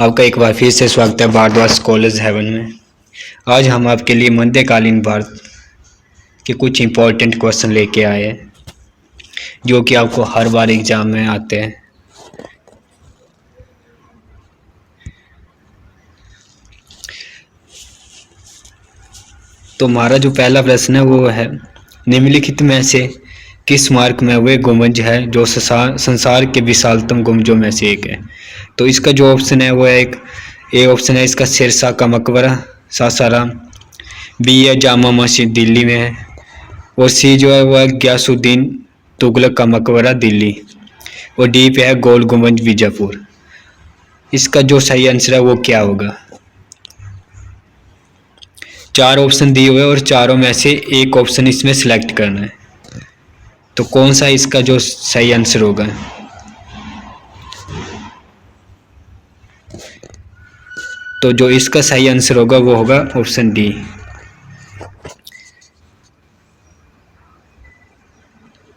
आपका एक बार फिर से स्वागत है भारद्वाज कॉलेज हेवन में। आज हम आपके लिए मध्यकालीन भारत के कुछ इम्पोर्टेंट क्वेश्चन लेके आए हैं जो कि आपको हर बार एग्जाम में आते हैं। तो हमारा जो पहला प्रश्न है वो है, निम्नलिखित में से किस मार्ग में वह गुंबज है जो संसार के विशालतम गुंबजों में से एक है। तो इसका जो ऑप्शन है वो है ए ऑप्शन है इसका शेरशाह का मकबरा सासाराम, बी है जामा मस्जिद दिल्ली में है, और सी जो है वो है गयासुद्दीन तुगलक का मकबरा दिल्ली, और डी पे है गोल गुंबज बीजापुर। इसका जो सही आंसर है वो क्या होगा। चार ऑप्शन दिए हुए और चारों में से एक ऑप्शन इसमें सिलेक्ट करना है। तो कौन सा इसका जो सही आंसर होगा। तो जो इसका सही आंसर होगा वो होगा ऑप्शन डी।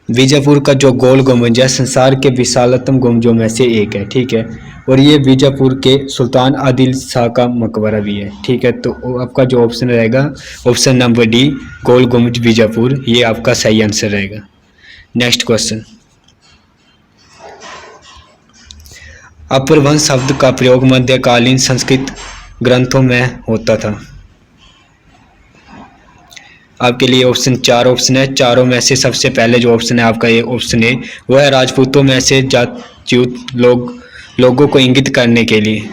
बीजापुर का जो गोल गुंबज है संसार के विशालतम गुंबजों में से एक है, ठीक है, और ये बीजापुर के सुल्तान आदिल शाह का मकबरा भी है, ठीक है। तो आपका जो ऑप्शन रहेगा ऑप्शन नंबर डी गोल गुंबज बीजापुर, ये आपका सही आंसर रहेगा। नेक्स्ट क्वेश्चन, अपभ्रंश शब्द का प्रयोग मध्यकालीन संस्कृत ग्रंथों में होता था। आपके लिए चार ऑप्शन है, चारों में से सबसे पहले जो ऑप्शन है आपका ये ऑप्शन है वह है राजपूतों में से जातच्युत लोगों को इंगित करने के लिए।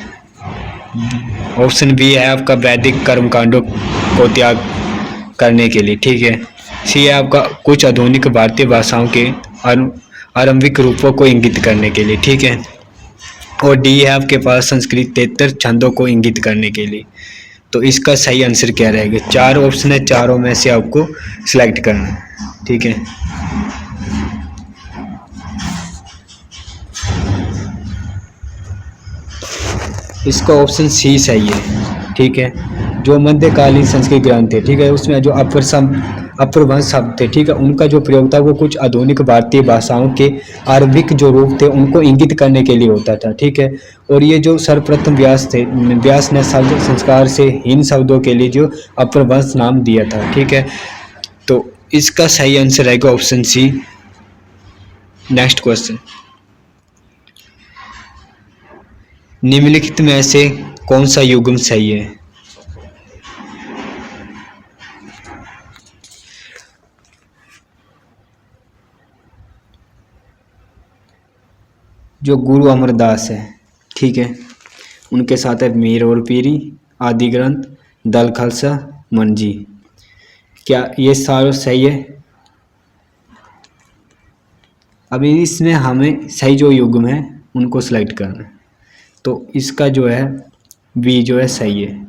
ऑप्शन बी है आपका वैदिक कर्मकांडों को त्याग करने के लिए, ठीक है। सी है आपका कुछ आधुनिक भारतीय भाषाओं के आरंभिक रूपों को इंगित करने के लिए, ठीक है, और डी है आपके पास संस्कृत 73 छंदों को इंगित करने के लिए। तो इसका सही आंसर क्या रहेगा। चार ऑप्शन है, चारों में से आपको सिलेक्ट करना है, ठीक है। इसका ऑप्शन सी सही है, ठीक है। जो मध्यकालीन संस्कृत ग्रंथ थे, ठीक है, उसमें जो अपभ्रंश शब्द थे, ठीक है, उनका जो प्रयोग था वो कुछ आधुनिक भारतीय भाषाओं के आरंभिक जो रूप थे उनको इंगित करने के लिए होता था, ठीक है। और ये जो सर्वप्रथम व्यास ने शब्द संस्कार से हीन शब्दों के लिए जो अपभ्रंश नाम दिया था, ठीक है। तो इसका सही आंसर रहेगा ऑप्शन सी। नेक्स्ट क्वेश्चन, निम्नलिखित में से कौन सा युग्म सही है। जो गुरु अमरदास है, ठीक है, उनके साथ है मीर और पीरी, आदि ग्रंथ, दल खालसा, मंजी, क्या ये सारे सही है। अभी इसमें हमें सही जो युग्म है उनको सिलेक्ट करना है। तो इसका जो है बी जो है सही है,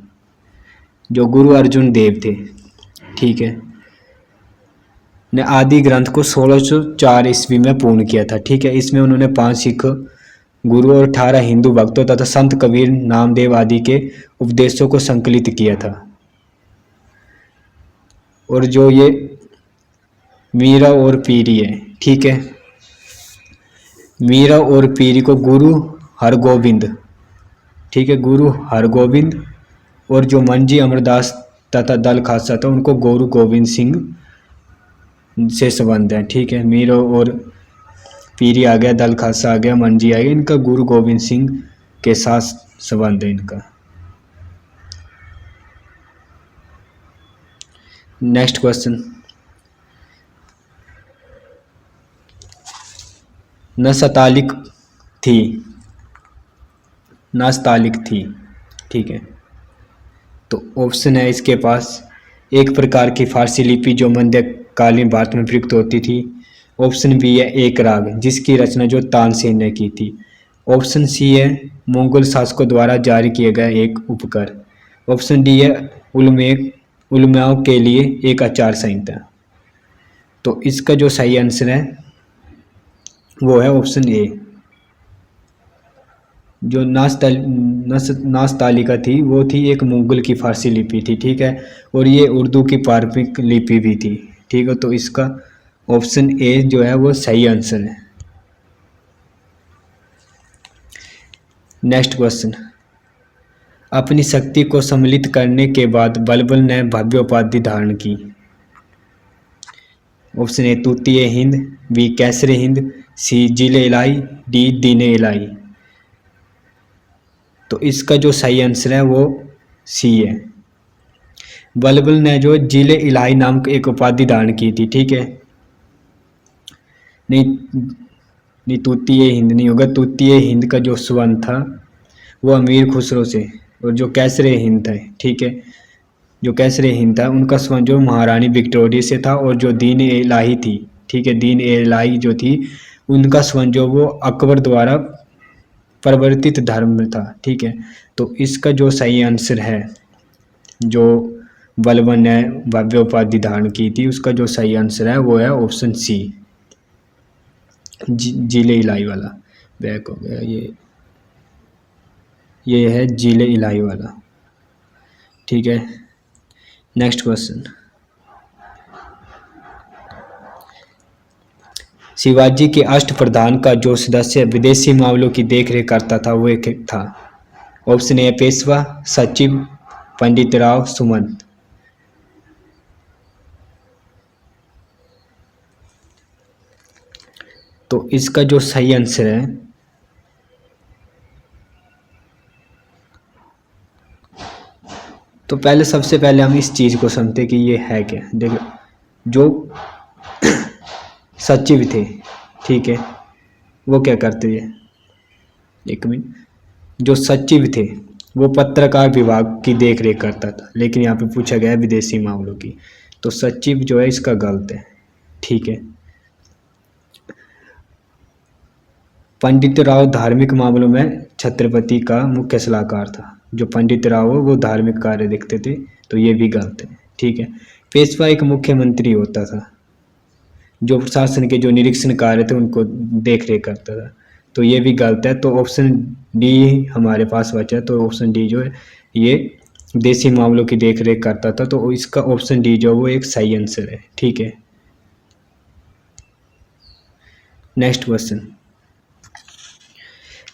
जो गुरु अर्जुन देव थे, ठीक है, ने आदि ग्रंथ को 1604 ईस्वी में पूर्ण किया था, ठीक है। इसमें उन्होंने 5 सिख गुरु और 18 हिंदू भक्तों तथा संत कबीर नामदेव आदि के उपदेशों को संकलित किया था। और जो ये मीरा और पीरी है, ठीक है, मीरा और पीरी को गुरु हरगोविंद, ठीक है, गुरु हरगोविंद, और जो मंजी अमरदास तथा दल खालसा था उनको गुरु गोविंद सिंह से संबंध है, ठीक है। मीरा और पीरी आ गया, दल खालसा आ गया, मंजी आ गया, इनका गुरु गोविंद सिंह के साथ संबंध है इनका। नेक्स्ट क्वेश्चन, नस्तालिक थी, ठीक है। तो ऑप्शन है इसके पास एक प्रकार की फारसी लिपि जो मध्यकालीन भारत में प्रयुक्त होती थी। ऑप्शन बी है एक राग जिसकी रचना जो तानसेन ने की थी। ऑप्शन सी है मंगोल शासकों द्वारा जारी किया गया एक उपकर। ऑप्शन डी है उलमाओं के लिए एक आचार संहिता। तो इसका जो सही आंसर है वो है ऑप्शन ए। जो नास्तालिका थी वो थी एक मुगल की फारसी लिपि थी, ठीक है, और ये उर्दू की पारंपरिक लिपि भी थी, ठीक है। तो इसका ऑप्शन ए जो है वो सही आंसर है। नेक्स्ट क्वेश्चन, अपनी शक्ति को सम्मिलित करने के बाद बलबल ने भव्य उपाधि धारण की। ऑप्शन ए तूतीय हिंद, बी कैसरे हिंद, सी जिले इलाई, डी दीने इलाई। तो इसका जो सही आंसर है वो सी है। बलबल ने जो जिले इलाई नाम की एक उपाधि धारण की थी, ठीक है। नहीं नहीं, तूतीय हिंद नहीं होगा। तूतीय हिंद का जो संबंध था वो अमीर खुसरो से, और जो कैसरे हिंद था, ठीक है, जो कैसरे हिंद था उनका संबंध जो महारानी विक्टोरिया से था। और जो दीन ए इलाही थी, ठीक है, दीन ए इलाही जो थी उनका संबंध जो वो अकबर द्वारा परिवर्तित धर्म में था, ठीक है। तो इसका जो सही आंसर है, जो बलबन ने भव्य उपाधि धारण की थी, उसका जो सही आंसर है वो है ऑप्शन सी, जिले इलाई वाला। बैक हो गया ये है जिले इलाई वाला, ठीक है। नेक्स्ट क्वेश्चन, शिवाजी के अष्टप्रधान का जो सदस्य विदेशी मामलों की देखरेख करता था वो एक था। ऑप्शन ए पेशवा, सचिव, पंडित राव, सुमंत। तो इसका जो सही आंसर है तो पहले सबसे पहले हम इस चीज को समझते कि ये है क्या। देखो, जो सचिव थे, ठीक है, वो क्या करते थे, एक मिनट, जो सचिव थे वो पत्रकार विभाग की देखरेख करता था, लेकिन यहाँ पे पूछा गया है विदेशी मामलों की, तो सचिव जो है इसका गलत है, ठीक है। पंडित राव धार्मिक मामलों में छत्रपति का मुख्य सलाहकार था। जो पंडित राव वो धार्मिक कार्य देखते थे, तो ये भी गलत है, ठीक है। पेशवा एक मुख्यमंत्री होता था, जो प्रशासन के जो निरीक्षण कार्य थे उनको देख रेख करता था, तो ये भी गलत है। तो ऑप्शन डी हमारे पास बचा है, तो ऑप्शन डी जो है ये देशी मामलों की देख रेख करता था, तो इसका ऑप्शन डी जो वो एक सही आंसर है, ठीक है। नेक्स्ट क्वेश्चन,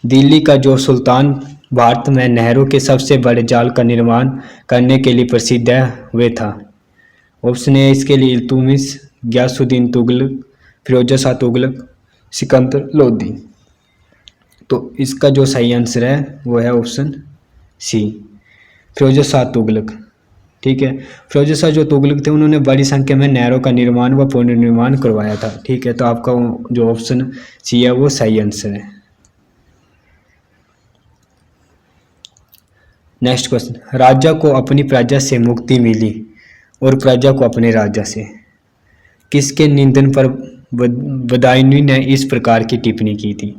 दिल्ली का जो सुल्तान भारत में नहरों के सबसे बड़े जाल का निर्माण करने के लिए प्रसिद्ध है वे था। ऑप्शन ए इसके लिए इल्तुतमिश, गयासुद्दीन तुगलक, फिरोज शाह तुगलक, सिकंदर लोदी। तो इसका जो सही आंसर है वो है ऑप्शन सी, फिरोज शाह तुगलक, ठीक है। फिरोज शाह जो तुगलक थे उन्होंने बड़ी संख्या में नहरों का निर्माण व पुनर्निर्माण करवाया था, ठीक है। तो आपका जो ऑप्शन सी है वो सही आंसर है। नेक्स्ट क्वेश्चन, राजा को अपनी प्रजा से मुक्ति मिली और प्रजा को अपने राजा से, किसके निंदन पर बदायूं ने इस प्रकार की टिप्पणी की थी।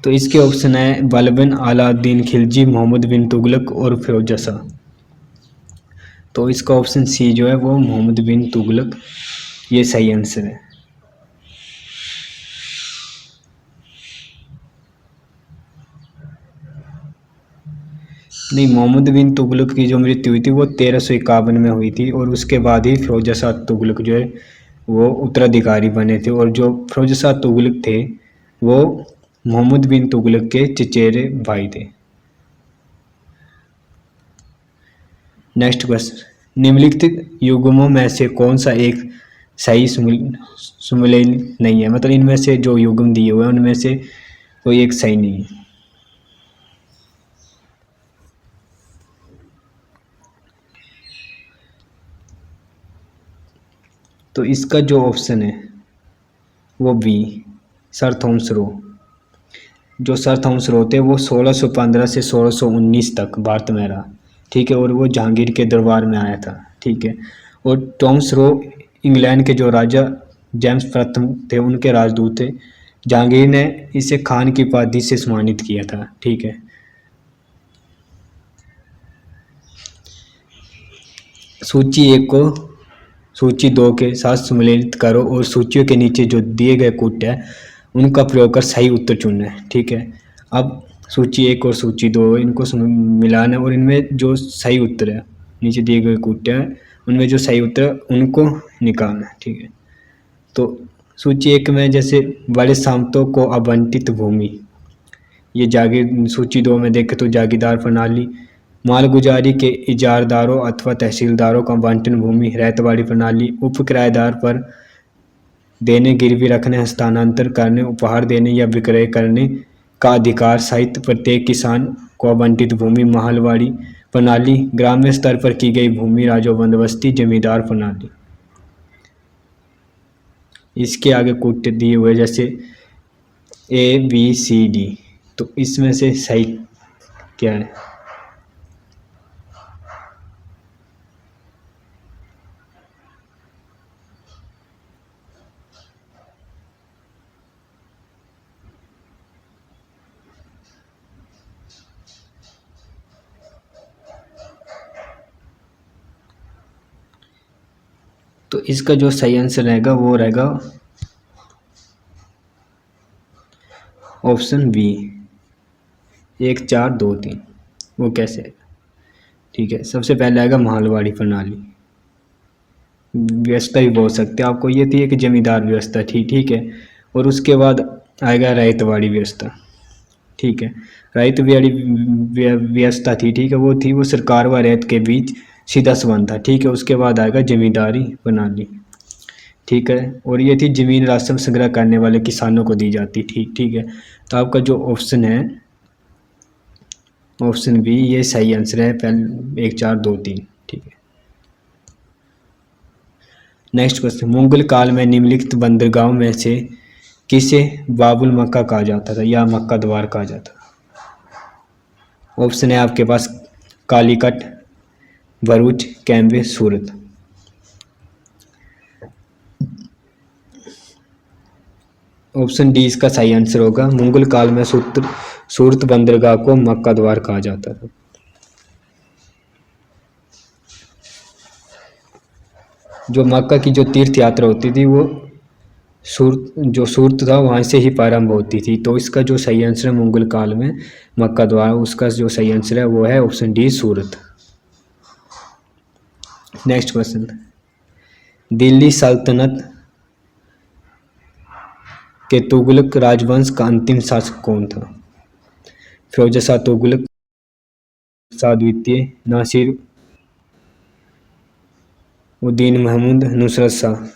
तो इसके ऑप्शन है बलबन, अलाउद्दीन खिलजी, मोहम्मद बिन तुगलक और फिरोज शाह। तो इसका ऑप्शन सी जो है वो मोहम्मद बिन तुगलक, ये सही आंसर है। नहीं, मोहम्मद बिन तुगलक की जो मृत्यु हुई थी वो 1351 में हुई थी, और उसके बाद ही फिरोज शाह तुगलक जो है वो उत्तराधिकारी बने थे। और जो फिरोज शाह तुगलक थे वो मोहम्मद बिन तुगलक के चचेरे भाई थे। नेक्स्ट क्वेश्चन, निम्नलिखित युग्मों में से कौन सा एक सही सुमेलित नहीं है, मतलब इनमें से जो युग्म दिए हुए हैं उनमें से कोई एक सही नहीं है। तो इसका जो ऑप्शन है वो बी, सर थॉमस रो। जो सर थॉमस रो थे वो 1615 से 1619 तक भारत में रहा, ठीक है, और वो जहांगीर के दरबार में आया था, ठीक है। और थॉमस रो इंग्लैंड के जो राजा जेम्स प्रथम थे उनके राजदूत थे। जहांगीर ने इसे खान की उपाधि से सम्मानित किया था, ठीक है। सूची 1 को सूची 2 के साथ सम्मिलित करो और सूचियों के नीचे जो दिए गए कूट है उनका प्रयोग कर सही उत्तर चुनना है, ठीक है। अब सूची 1 और सूची 2 इनको मिलाना है और इनमें जो सही उत्तर है नीचे दिए गए कूट है उनमें जो सही उत्तर है उनको निकालना है, ठीक है। तो सूची एक में जैसे बड़े सामंतों को आवंटित भूमि, ये जागीर। सूची दो में देखें तो जागीरदार प्रणाली, मालगुजारी के इजारदारों अथवा तहसीलदारों का आवंटन भूमि, रैयतवाड़ी प्रणाली, उप किराएदार पर देने, गिरवी रखने, हस्तांतरण करने, उपहार देने या विक्रय करने का अधिकार सहित प्रत्येक किसान को आवंटित भूमि, महलवाड़ी प्रणाली, ग्राम्य स्तर पर की गई भूमि, राजो बंदोबस्ती, जमींदार प्रणाली। इसके आगे कुछ दिए हुए जैसे ABCD, तो इसमें से सही क्या है? तो इसका जो सही आंसर रहेगा वो रहेगा ऑप्शन बी, 1 4 2 3। वो कैसे है? ठीक है, सबसे पहले आएगा महलवाड़ी प्रणाली, व्यवस्था भी बोल सकते हैं आपको, ये थी एक जमींदार व्यवस्था थी, ठीक है। और उसके बाद आएगा रैयतवाड़ी व्यवस्था, ठीक है। रैयतवाड़ी व्यवस्था थी, ठीक है, वो सरकार व रैयत के बीच सीधा संबंध था, ठीक है। उसके बाद आएगा जमींदारी प्रणाली, ठीक है, और ये थी जमीन राजस्व संग्रह करने वाले किसानों को दी जाती थी, ठीक है। तो आपका जो ऑप्शन है ऑप्शन बी ये सही आंसर है, पहले 1 4 2 3, ठीक है। नेक्स्ट क्वेश्चन, मुगल काल में निम्नलिखित बंदरगाहों में से किसे बाबुल मक्का कहा जाता था या मक्का द्वार कहा जाता था? ऑप्शन है आपके पास कालीकट, भरूच, कैम्बे, सूरत। ऑप्शन डी इसका सही आंसर होगा, मुगल काल में सूरत बंदरगाह को मक्का द्वार कहा जाता था। जो मक्का की जो तीर्थ यात्रा होती थी वो सूरत था वहाँ से ही प्रारंभ होती थी। तो इसका जो सही आंसर है मुगल काल में मक्का द्वार, उसका जो सही आंसर है वो है ऑप्शन डी सूरत। नेक्स्ट क्वेश्चन, दिल्ली सल्तनत के तुगलक राजवंश का अंतिम शासक कौन था? फिरोज शाह तुगलक, शाह द्वितीय, नासिर उद्दीन महमूद, नुसरत शाह।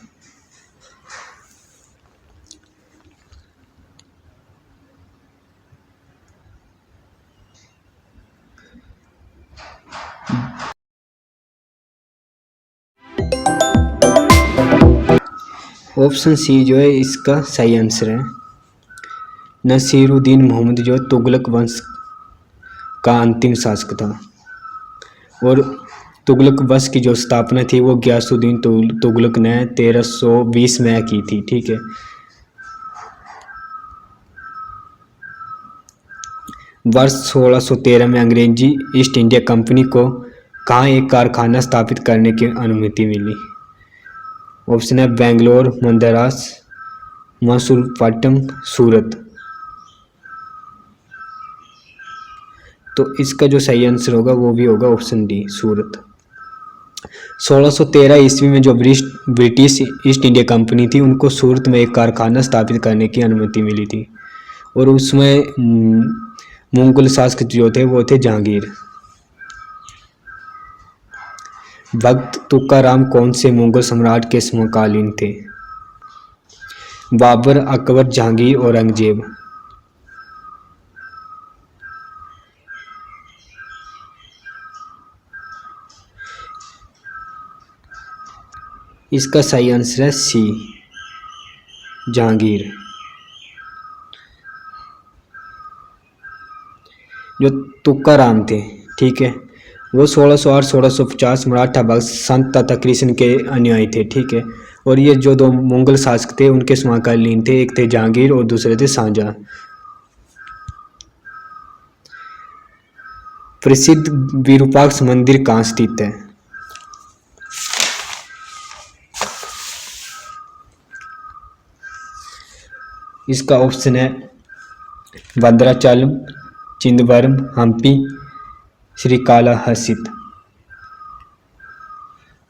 ऑप्शन सी जो है इसका सही आंसर है, नसीरुद्दीन मोहम्मद जो तुगलक वंश का अंतिम शासक था। और तुगलक वंश की जो स्थापना थी वो गयासुद्दीन तुगलक ने 1320 में की थी, ठीक है। वर्ष 1613 में अंग्रेजी ईस्ट इंडिया कंपनी को कहाँ एक कारखाना स्थापित करने की अनुमति मिली? ऑप्शन है बेंगलोर, मद्रास, मसूलीपट्टनम, सूरत। तो इसका जो सही आंसर होगा वो भी होगा ऑप्शन डी सूरत। 1613 ईस्वी में जो ब्रिटिश ईस्ट इंडिया कंपनी थी उनको सूरत में एक कारखाना स्थापित करने की अनुमति मिली थी। और उसमें मुगल शासक जो थे वो थे जहांगीर। भक्त तुकाराम कौन से मुगल सम्राट के समकालीन थे? बाबर, अकबर, जहांगीर, औरंगजेब। इसका सही आंसर है सी, जहांगीर। जो तुकाराम थे, ठीक है, वो 1608 1650 मराठा भक्त संत तथा कृष्ण के अनुयायी थे, ठीक है। और ये जो दो मुगल शासक थे उनके समकालीन थे, एक थे जहांगीर और दूसरे थे शाहजहां। प्रसिद्ध विरूपाक्ष मंदिर कहाँ स्थित है? इसका ऑप्शन है भद्राचलम, चिदंबरम, हम्पी, श्रीकालाहस्ती।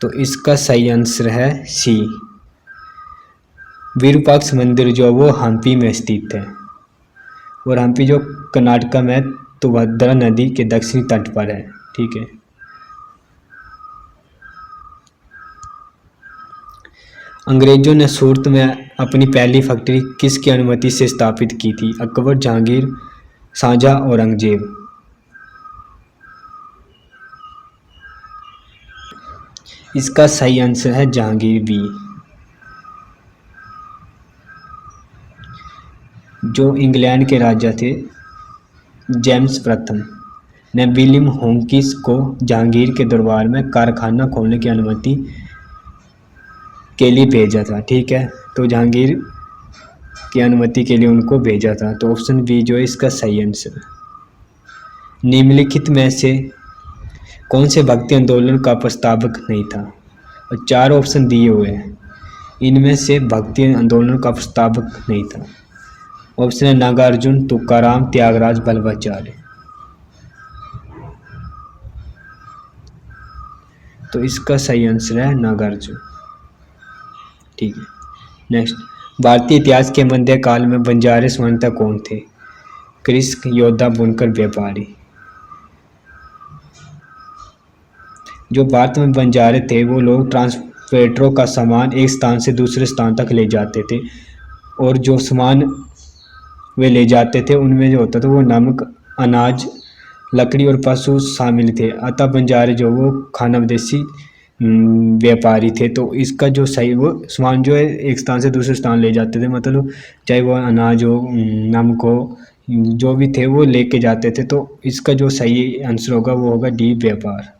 तो इसका सही आंसर है सी, विरूपाक्ष मंदिर जो है वो हम्पी में स्थित है, और हम्पी जो कर्नाटक में तुंगभद्रा नदी के दक्षिणी तट पर है। ठीक है। अंग्रेजों ने सूरत में अपनी पहली फैक्ट्री किसकी अनुमति से स्थापित की थी? अकबर, जहांगीर, शाहजहां, औरंगजेब। इसका सही आंसर है जहांगीर बी। जो इंग्लैंड के राजा थे जेम्स प्रथम ने विलियम हॉकिंस को जहांगीर के दरबार में कारखाना खोलने की अनुमति के लिए भेजा था। ठीक है, तो जहांगीर की अनुमति के लिए उनको भेजा था। तो ऑप्शन बी जो है इसका सही आंसर। निम्नलिखित में से कौन से भक्ति आंदोलन का प्रस्तावक नहीं था? और 4 ऑप्शन दिए हुए हैं, इनमें से भक्ति आंदोलन का प्रस्तावक नहीं था। ऑप्शन है नागार्जुन, तुकाराम, त्यागराज, वल्लभाचार्य। तो इसका सही आंसर है नागार्जुन। ठीक है। नेक्स्ट, भारतीय इतिहास के मध्यकाल में बंजारे सामान्यतः कौन थे? कृषक, योद्धा, बुनकर, व्यापारी। जो भारत में बंजारे थे वो लोग ट्रांसपोर्टरों का सामान एक स्थान से दूसरे स्थान तक ले जाते थे, और जो सामान वे ले जाते थे उनमें जो होता था वो नमक, अनाज, लकड़ी और पशु शामिल थे। अतः बंजारे जो वो खानाबदोशी व्यापारी थे। तो इसका जो सही वो सामान जो है एक स्थान से दूसरे स्थान ले जाते थे, मतलब चाहे वो अनाज हो, नमक हो, जो भी थे वो लेके जाते थे। तो इसका जो सही आंसर होगा वो होगा डी, व्यापार।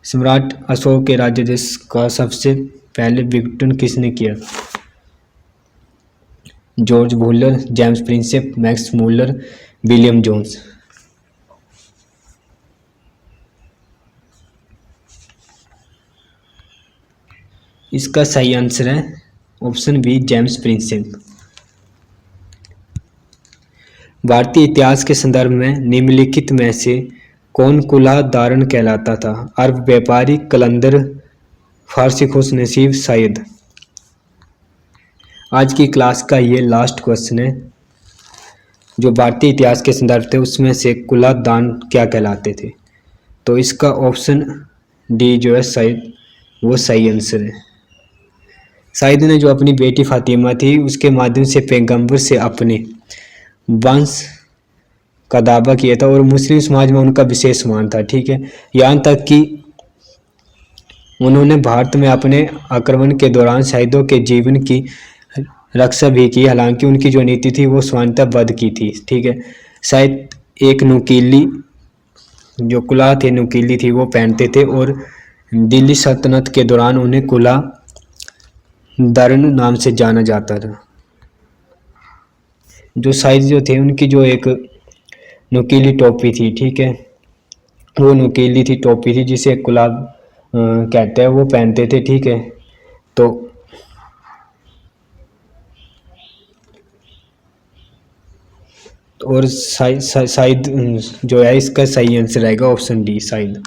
सम्राट अशोक के राज्याभिषेक का सबसे पहले विघटन किसने किया? George Buhler, James Prinsep, Max Muller, William Jones. इसका सही आंसर है ऑप्शन बी, जेम्स प्रिंसेप। भारतीय इतिहास के संदर्भ में निम्नलिखित में से कौन कुला धारण कहलाता था? अरब व्यापारी, कलंदर, फारसी खुश नसीब, शायद। आज की क्लास का ये लास्ट क्वेश्चन है। जो भारतीय इतिहास के संदर्भ थे उसमें से कुला दान क्या कहलाते थे? तो इसका ऑप्शन डी जो है शायद वो सही आंसर है। शायद ने जो अपनी बेटी फातिमा थी उसके माध्यम से पैगंबर से अपने वंश का दावा किया था, और मुस्लिम समाज में उनका विशेष मान था। ठीक है, यहाँ तक कि उन्होंने भारत में अपने आक्रमण के दौरान शहीदों के जीवन की रक्षा भी की, हालांकि उनकी जो नीति थी वो स्वायत्तवाद की थी। ठीक है, शायद एक नुकीली जो कुला थे, नुकीली थी, वो पहनते थे, और दिल्ली सल्तनत के दौरान उन्हें कुला दरन नाम से जाना जाता था। जो शायद जो थे उनकी जो एक नुकीली टोपी थी, ठीक है, वो नुकीली थी टोपी थी जिसे कुलाब कहते हैं, वो पहनते थे। ठीक है, तो और शायद जो है इसका सही आंसर रहेगा ऑप्शन डी, शायद।